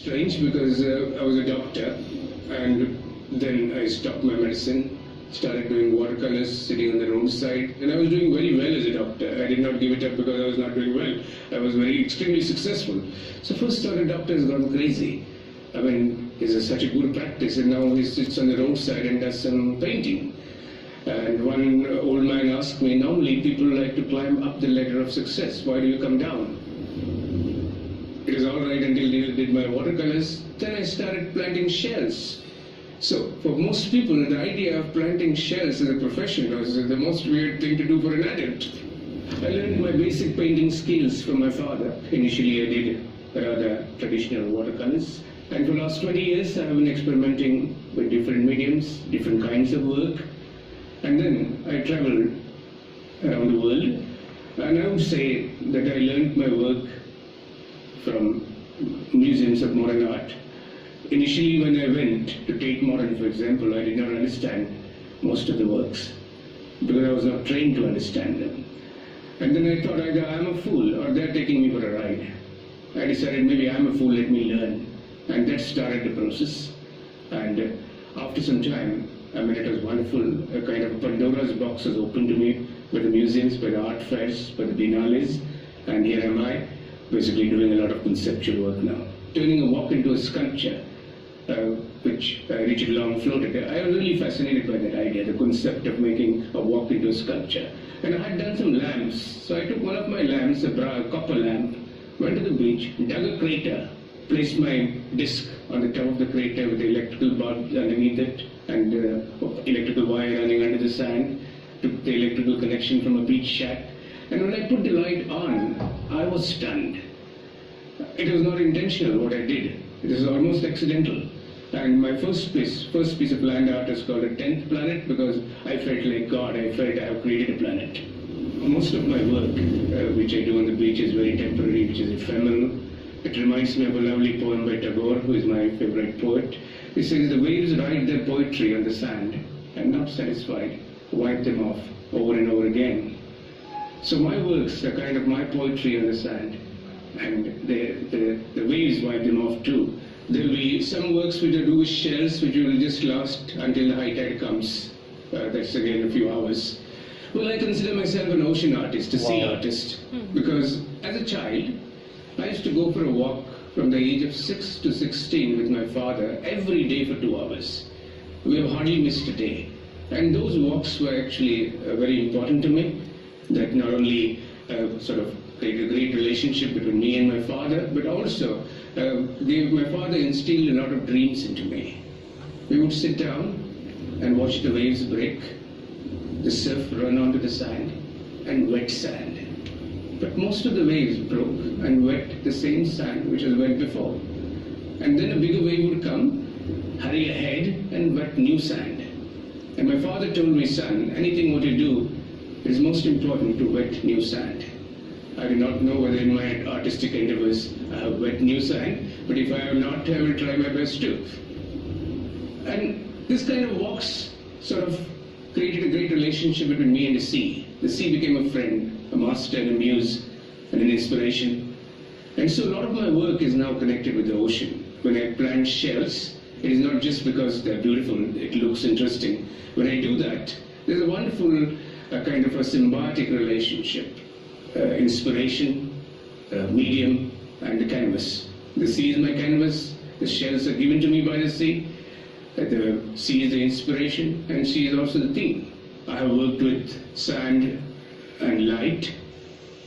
Strange because I was a doctor and then I stopped my medicine, started doing watercolors, sitting on the roadside, and I was doing very well as a doctor. I did not give it up because I was not doing well. I was extremely successful. So first thought a doctor has gone crazy. I mean, it's such a good practice, and now he sits on the roadside and does some painting. And one old man asked me, normally people like to climb up the ladder of success. Why do you come down? It was all right until I did my watercolors. Then I started planting shells. So for most people, the idea of planting shells as a profession was the most weird thing to do for an adult. I learned my basic painting skills from my father. Initially I did rather traditional watercolors. And for the last 20 years I have been experimenting with different mediums, different kinds of work. And then I traveled around the world. And I would say that I learned my work from museums of modern art. Initially, when I went to Tate Modern, for example, I did not understand most of the works because I was not trained to understand them. And then I thought either I'm a fool or they're taking me for a ride. I decided maybe I'm a fool, let me learn. And that started the process. And after some time, I mean, it was wonderful. A kind of Pandora's box was opened to me by the museums, by the art fairs, by the biennales. And here am I, basically doing a lot of conceptual work now. Turning a walk into a sculpture, which Richard Long floated. I was really fascinated by that idea, the concept of making a walk into a sculpture. And I had done some lamps, so I took one of my lamps, a copper lamp, went to the beach, dug a crater, placed my disc on the top of the crater with the electrical bulb underneath it, and electrical wire running under the sand, took the electrical connection from a beach shack. And when I put the light on, I was stunned. It was not intentional what I did. It was almost accidental. And my first piece of land art is called a 10th planet because I felt like God. I felt I have created a planet. Most of my work, which I do on the beach, is very temporary, which is ephemeral. It reminds me of a lovely poem by Tagore, who is my favorite poet. He says, the waves write their poetry on the sand, and not satisfied, wipe them off over and over again. So my works are kind of my poetry on the sand, and the waves wipe them off too. There will be some works which I do with shells, which will just last until the high tide comes. That's again a few hours. Well, I consider myself an ocean artist, a sea artist, because as a child, I used to go for a walk from the age of 6 to 16 with my father every day for 2 hours. We have hardly missed a day. And those walks were actually very important to me. That not only sort of created a great relationship between me and my father, but also my father instilled a lot of dreams into me. We would sit down and watch the waves break, the surf run onto the sand, and wet sand. But most of the waves broke and wet the same sand which was wet before. And then a bigger wave would come, hurry ahead, and wet new sand. And my father told me, son, anything what you do, it is most important to wet new sand. I do not know whether in my artistic endeavors I have wet new sand, but if I have not, I will try my best to. And this kind of walks sort of created a great relationship between me and the sea. The sea became a friend, a master and a muse, and an inspiration. And so a lot of my work is now connected with the ocean. When I plant shells, it is not just because they're beautiful, it looks interesting. When I do that, there's a wonderful kind of a symbiotic relationship. Inspiration, medium, and the canvas. The sea is my canvas, the shells are given to me by the sea, the sea is the inspiration, and sea is also the theme. I have worked with sand and light.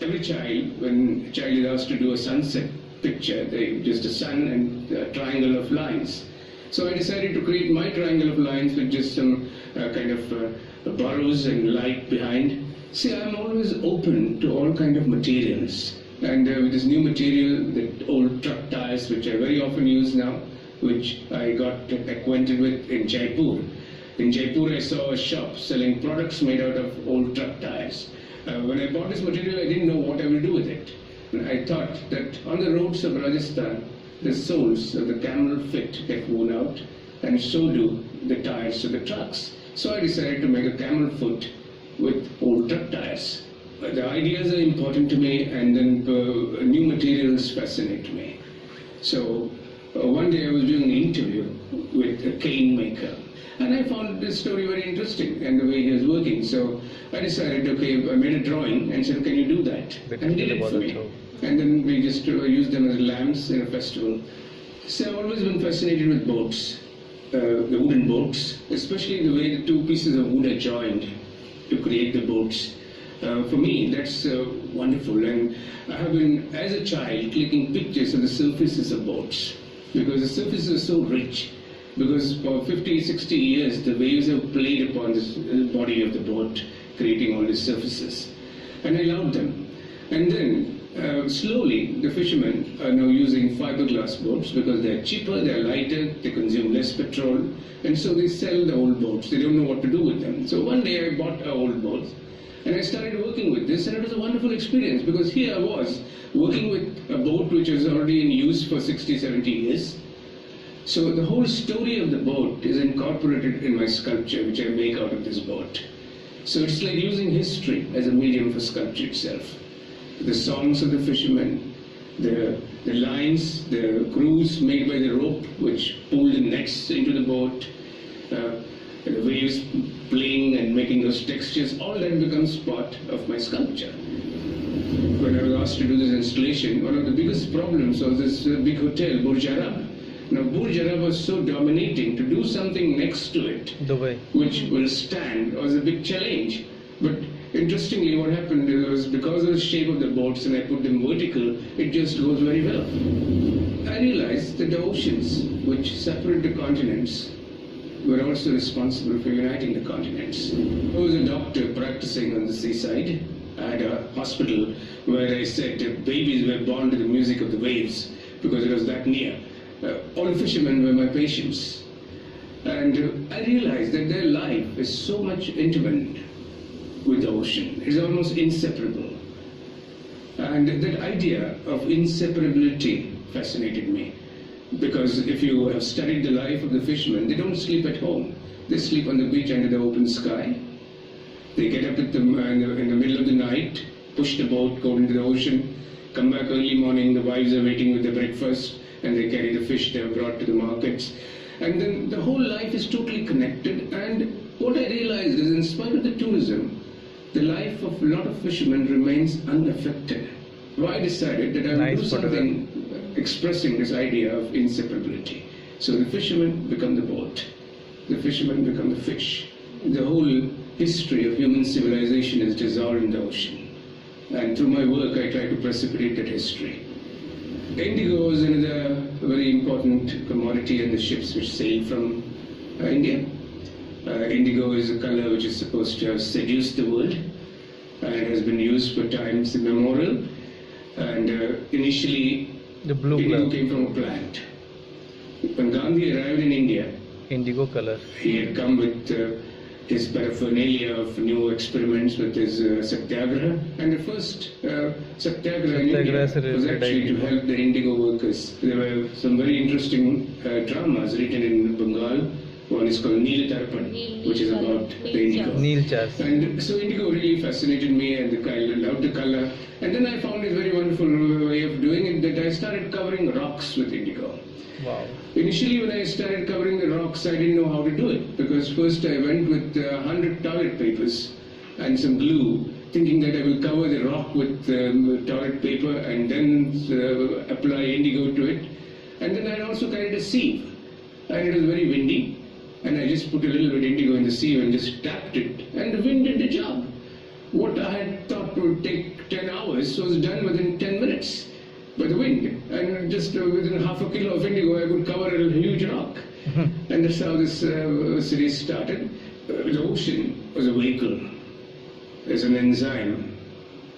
Every child, when a child is asked to do a sunset picture, they just a sun and a triangle of lines. So I decided to create my triangle of lines with just some kind of burrows and light behind. See, I'm always open to all kind of materials. And with this new material, the old truck tires, which I very often use now, which I got acquainted with in Jaipur. In Jaipur, I saw a shop selling products made out of old truck tires. When I bought this material, I didn't know what I will do with it. And I thought that on the roads of Rajasthan, the soles of the camel fit get worn out, and so do the tires of the trucks. So I decided to make a camel foot with old truck tires. The ideas are important to me, and then new materials fascinate me. So over day I was doing an interview with a cane maker, and I found this story very interesting and the way he was working. So I decided, okay, I made a drawing and said, can you do that? And he did it for me. And then we just used them as lamps in a festival. So I've always been fascinated with boats, the wooden boats, especially the way the two pieces of wood are joined to create the boats. For me, that's wonderful. And I have been, as a child, clicking pictures of the surfaces of boats, because the surfaces are so rich. Because for 50, 60 years, the waves have played upon the body of the boat, creating all these surfaces. And I loved them. And then, slowly, the fishermen are now using fiberglass boats because they're cheaper, they're lighter, they consume less petrol, and so they sell the old boats. They don't know what to do with them. So one day I bought our old boats, and I started working with this, and it was a wonderful experience because here I was working with a boat which was already in use for 60, 70 years. So the whole story of the boat is incorporated in my sculpture, which I make out of this boat. So it's like using history as a medium for sculpture itself. The songs of the fishermen, the lines, the grooves made by the rope, which pull the nets into the boat, the waves playing and making those textures, all that becomes part of my sculpture. When I was asked to do this installation, one of the biggest problems was this big hotel, Burj Arab. Now, Burj Arab was so dominating, to do something next to it, which will stand, was a big challenge. But interestingly, what happened was, because of the shape of the boats and I put them vertical, it just goes very well. I realized that the oceans, which separate the continents, were also responsible for uniting the continents. I was a doctor practicing on the seaside. I had a hospital where I said babies were born to the music of the waves because it was that near. All fishermen were my patients. And I realized that their life is so much intertwined with the ocean. It's almost inseparable. And that idea of inseparability fascinated me. Because if you have studied the life of the fishermen, they don't sleep at home. They sleep on the beach under the open sky. They get up in the middle of the night, push the boat, go into the ocean, come back early morning, the wives are waiting with their breakfast, and they carry the fish they have brought to the markets. And then the whole life is totally connected. And what I realized is, in spite of the tourism, the life of a lot of fishermen remains unaffected. So I decided that I would do something expressing this idea of inseparability. So the fishermen become the boat. The fishermen become the fish. The whole history of human civilization is dissolved in the ocean. And through my work, I try to precipitate that history. Indigo is another very important commodity in the ships which sail from India. Indigo is a color which is supposed to have seduced the world, and it has been used for times immemorial. And initially, the blue indigo came from a plant. When Gandhi arrived in India, indigo color, he had come with his paraphernalia of new experiments with his satyagraha. And the first satyagraha in India was actually to help the indigo workers. There were some very interesting dramas written in Bengal. One is called Neel Tarpan, which is about the indigo. Neel Chas. And so indigo really fascinated me, and I loved the color. And then I found a very wonderful way of doing it, that I started covering rocks with indigo. Wow. Initially, when I started covering the rocks, I didn't know how to do it, because first I went with 100 toilet papers and some glue, thinking that I will cover the rock with toilet paper and then apply indigo to it. And then I also carried a sieve, and it was very windy. And I just put a little bit indigo in the sieve and just tapped it, and the wind did the job. What I had thought would take 10 hours was done within 10 minutes by the wind. And just within half a kilo of indigo, I could cover a huge rock. And that's how this series started. The ocean was a vehicle, as an enzyme,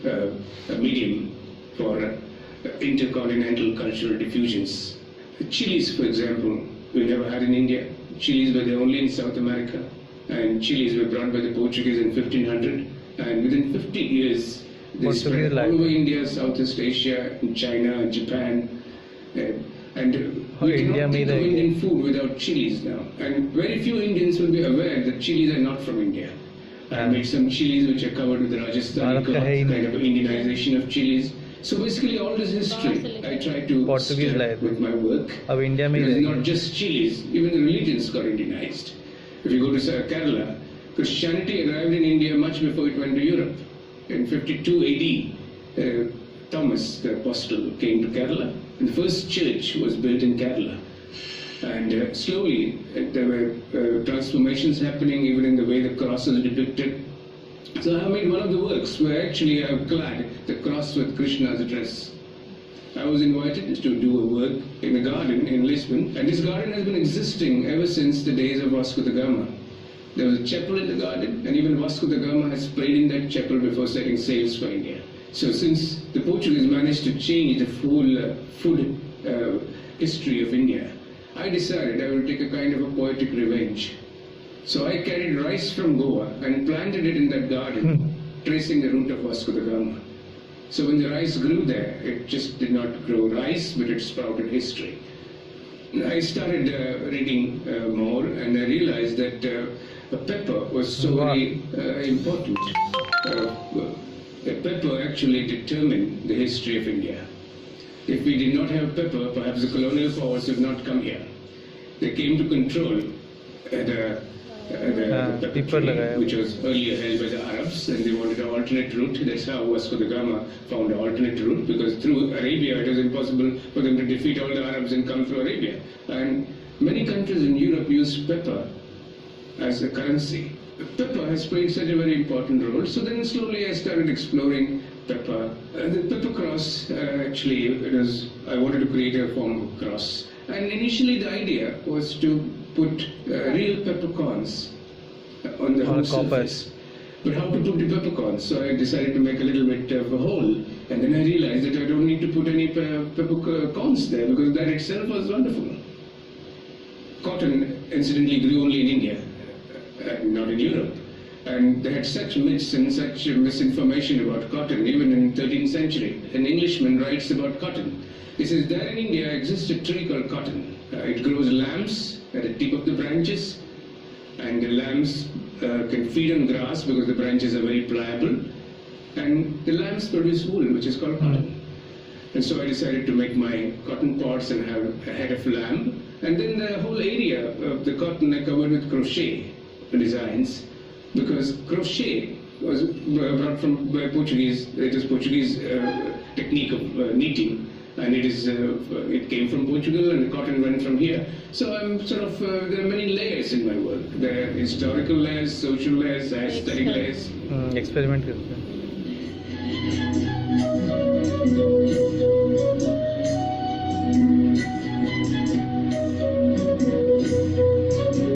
a medium for intercontinental cultural diffusions. Chilies, for example, we never had in India. Chilies were there only in South America, and chilies were brought by the Portuguese in 1500, and within 50 years they spread all over India, Southeast Asia, China, Japan, and we cannot think of Indian food without chilies now. And very few Indians will be aware that chilies are not from India. I made some chilies which are covered with the Rajasthani cloth, kind of Indianization of chilies. So basically all this history I try to Portuguese stir with my work. अब India में ही It's रहेंगे. not just chilies, even the religions got Indianized. If you go to Kerala, Christianity arrived in India much before it went to Europe. In 52 AD, Thomas the Apostle came to Kerala, and the first church was built in Kerala. And slowly there were transformations happening even in the way the cross is depicted. So I made one of the works where actually I've clad the cross with Krishna's dress. I was invited to do a work in a garden in Lisbon, and this garden has been existing ever since the days of Vasco da Gama. There was a chapel in the garden, and even Vasco da Gama has prayed in that chapel before setting sails for India. So since the Portuguese managed to change the full food history of India, I decided I will take a kind of a poetic revenge. So I carried rice from Goa and planted it in that garden, tracing the route of Vasco da Gama. So when the rice grew there, it just did not grow rice, but it sprouted history. I started reading more, and I realized that a pepper was so very important. A pepper actually determined the history of India. If we did not have pepper, perhaps the colonial powers would not come here. They came to control the pepper tree, which was earlier held by the Arabs, and they wanted an alternate route. That's how Vasco da Gama found an alternate route, because through Arabia it was impossible for them to defeat all the Arabs and come through Arabia. And many countries in Europe use pepper as a currency. Pepper has played such a very important role. So then slowly I started exploring pepper. The pepper cross, actually, I wanted to create a form of cross. And initially the idea was to put real peppercorns on the whole surface. But how to put the peppercorns? So I decided to make a little bit of a hole. And then I realized that I don't need to put any peppercorns there, because that itself was wonderful. Cotton, incidentally, grew only in India, not in Europe. And they had such myths and such misinformation about cotton, even in the 13th century. An Englishman writes about cotton. He says, there in India exists a tree called cotton. It grows lambs at the tip of the branches, and the lambs can feed on grass because the branches are very pliable, and the lambs produce wool, which is called cotton. And so I decided to make my cotton pots and have a head of lamb, and then the whole area of the cotton I covered with crochet designs, because crochet was brought from Portuguese. It is Portuguese technique of knitting. And it came from Portugal, and the cotton went from here. So I'm there are many layers in my work. There are historical layers, social layers, aesthetic layers. Experiment करते हैं.